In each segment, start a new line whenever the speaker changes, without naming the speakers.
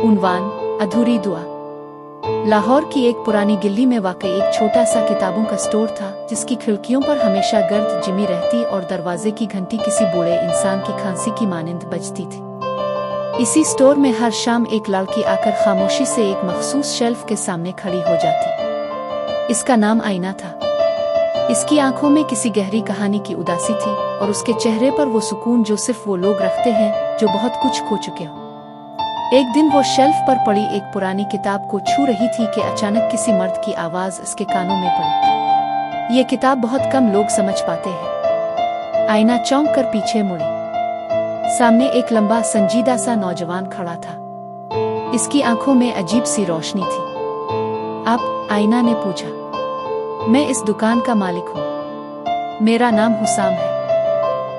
उन्वान अधूरी दुआ। लाहौर की एक पुरानी गली में वाकई एक छोटा सा किताबों का स्टोर था, जिसकी खिड़कियों पर हमेशा गर्द जिमी रहती और दरवाजे की घंटी किसी बूढ़े इंसान की खांसी की मानिंद बजती थी। इसी स्टोर में हर शाम एक लड़की आकर खामोशी से एक मखसूस शेल्फ के सामने खड़ी हो जाती। इसका नाम आईना था। इसकी आंखों में किसी गहरी कहानी की उदासी थी और उसके चेहरे पर वो सुकून जो सिर्फ वो लोग रखते हैं जो बहुत कुछ खो चुके हों। एक दिन वो शेल्फ पर पड़ी एक पुरानी किताब को छू रही थी कि अचानक किसी मर्द की आवाज इसके कानों में पड़ी। ये किताब बहुत कम लोग समझ पाते हैं। आईना चौंक कर पीछे मुड़ी। सामने एक लंबा संजीदा सा नौजवान खड़ा था। इसकी आंखों में अजीब सी रोशनी थी। आप? आईना ने पूछा। मैं इस दुकान का मालिक हूँ। मेरा नाम हुसाम है।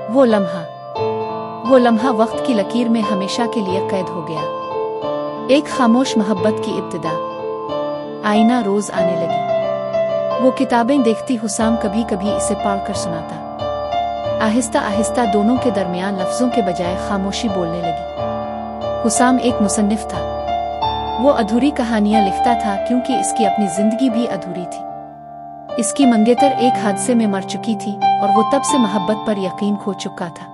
वो लम्हा वक्त की लकीर में हमेशा के लिए कैद हो गया। एक खामोश मोहब्बत की इब्तिदा। आईना रोज आने लगी। वो किताबें देखती, हुसाम कभी कभी इसे पढ़ कर सुनाता। आहिस्ता आहिस्ता दोनों के दरमियान लफ्जों के बजाय खामोशी बोलने लगी। हुसाम एक मुसन्निफ था। वो अधूरी कहानियां लिखता था क्योंकि इसकी अपनी जिंदगी भी अधूरी थी। इसकी मंगेतर एक हादसे में मर चुकी थी और वो तब से मोहब्बत पर यकीन खो चुका था।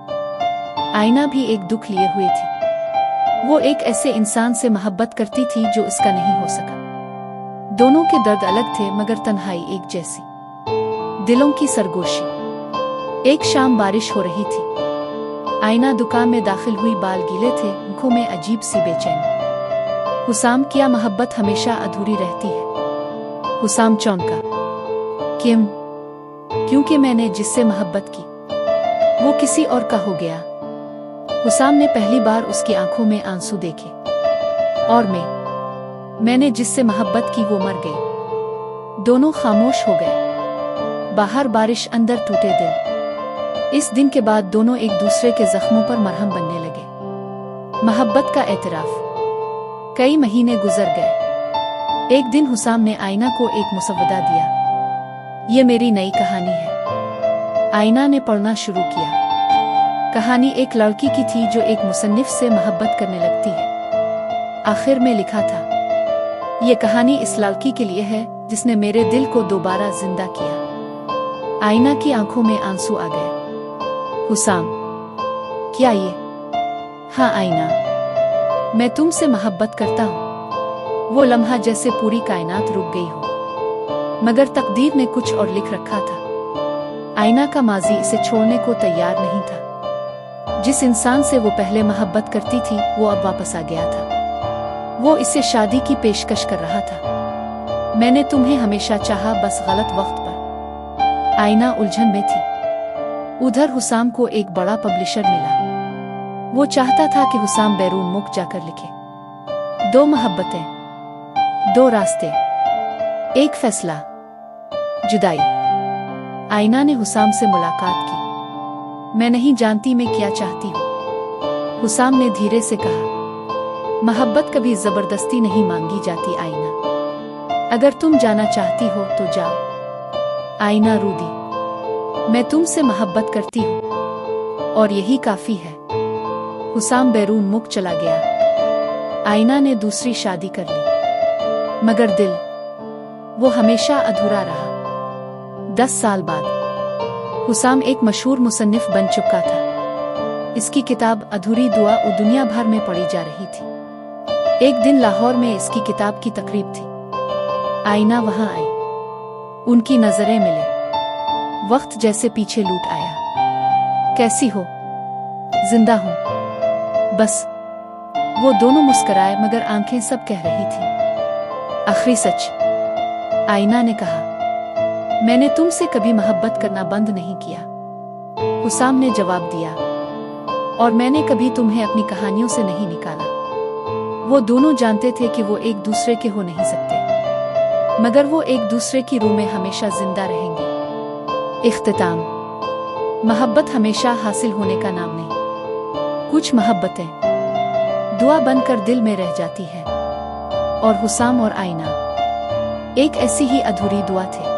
आईना भी एक दुख लिए हुए थी। वो एक ऐसे इंसान से मोहब्बत करती थी जो इसका नहीं हो सका। दोनों के दर्द अलग थे मगर तन्हाई एक जैसी। दिलों की सरगोशी। एक शाम बारिश हो रही थी। आईना दुकान में दाखिल हुई, बाल गीले थे, आंखों में अजीब सी बेचैनी। हुसाम, क्या मोहब्बत हमेशा अधूरी रहती है? हुसाम चौंका। क्यों? क्योंकि मैंने जिससे मोहब्बत की वो किसी और का हो गया। हुसाम ने पहली बार उसकी आंखों में आंसू देखे। और मैंने जिससे मोहब्बत की वो मर गई। दोनों खामोश हो गए। बाहर बारिश, अंदर टूटे दिल। इस दिन के बाद दोनों एक दूसरे के जख्मों पर मरहम बनने लगे। मोहब्बत का एतराफ। कई महीने गुजर गए। एक दिन हुसाम ने आईना को एक मुसव्वदा दिया। ये मेरी नई कहानी है। आईना ने पढ़ना शुरू किया। कहानी एक लड़की की थी जो एक मुसन्निफ से मोहब्बत करने लगती है। आखिर में लिखा था, ये कहानी इस लड़की के लिए है जिसने मेरे दिल को दोबारा जिंदा किया। आईना की आंखों में आंसू आ गए। हुसाम, क्या ये? हाँ आईना, मैं तुमसे मोहब्बत करता हूँ। वो लम्हा जैसे पूरी कायनात रुक गई हो, मगर तकदीर ने कुछ और लिख रखा था। आईना का माजी इसे छोड़ने को तैयार नहीं था। जिस इंसान से वो पहले मोहब्बत करती थी वो अब वापस आ गया था। वो इससे शादी की पेशकश कर रहा था। मैंने तुम्हें हमेशा चाहा, बस गलत वक्त पर। आईना उलझन में थी। उधर हुसाम को एक बड़ा पब्लिशर मिला। वो चाहता था कि हुसाम बैरून मुल्क जाकर लिखे। दो मोहब्बतें, दो रास्ते, एक फैसला, जुदाई। आईना ने हुसाम से मुलाकात की। मैं नहीं जानती मैं क्या चाहती हूँ, हुसाम ने धीरे से कहा। मोहब्बत कभी जबरदस्ती नहीं मांगी जाती आईना। अगर तुम जाना चाहती हो तो जाओ। आईना रूदी। मैं तुमसे मोहब्बत करती हूँ और यही काफी है। हुसाम बैरून मुल्क चला गया। आईना ने दूसरी शादी कर ली, मगर दिल, वो हमेशा अधूरा रहा। 10 साल बाद हुसाम एक मशहूर मुसन्निफ बन चुका था। इसकी किताब अधूरी दुआ दुनिया भर में पढ़ी जा रही थी। एक दिन लाहौर में इसकी किताब की तकरीब थी। आईना वहां आई। उनकी नजरें मिले। वक्त जैसे पीछे लूट आया। कैसी हो? जिंदा हूं, बस। वो दोनों मुस्कुराए मगर आंखें सब कह रही थी, आखिरी सच। आईना ने कहा, मैंने तुमसे कभी मोहब्बत करना बंद नहीं किया। हुसाम ने जवाब दिया, और मैंने कभी तुम्हें अपनी कहानियों से नहीं निकाला। वो दोनों जानते थे कि वो एक दूसरे के हो नहीं सकते, मगर वो एक दूसरे की रूह में हमेशा जिंदा रहेंगे। इख्तिताम। मोहब्बत हमेशा हासिल होने का नाम नहीं। कुछ मोहब्बतें दुआ बनकर दिल में रह जाती हैं, और हुसाम और आईना एक ऐसी ही अधूरी दुआ थे।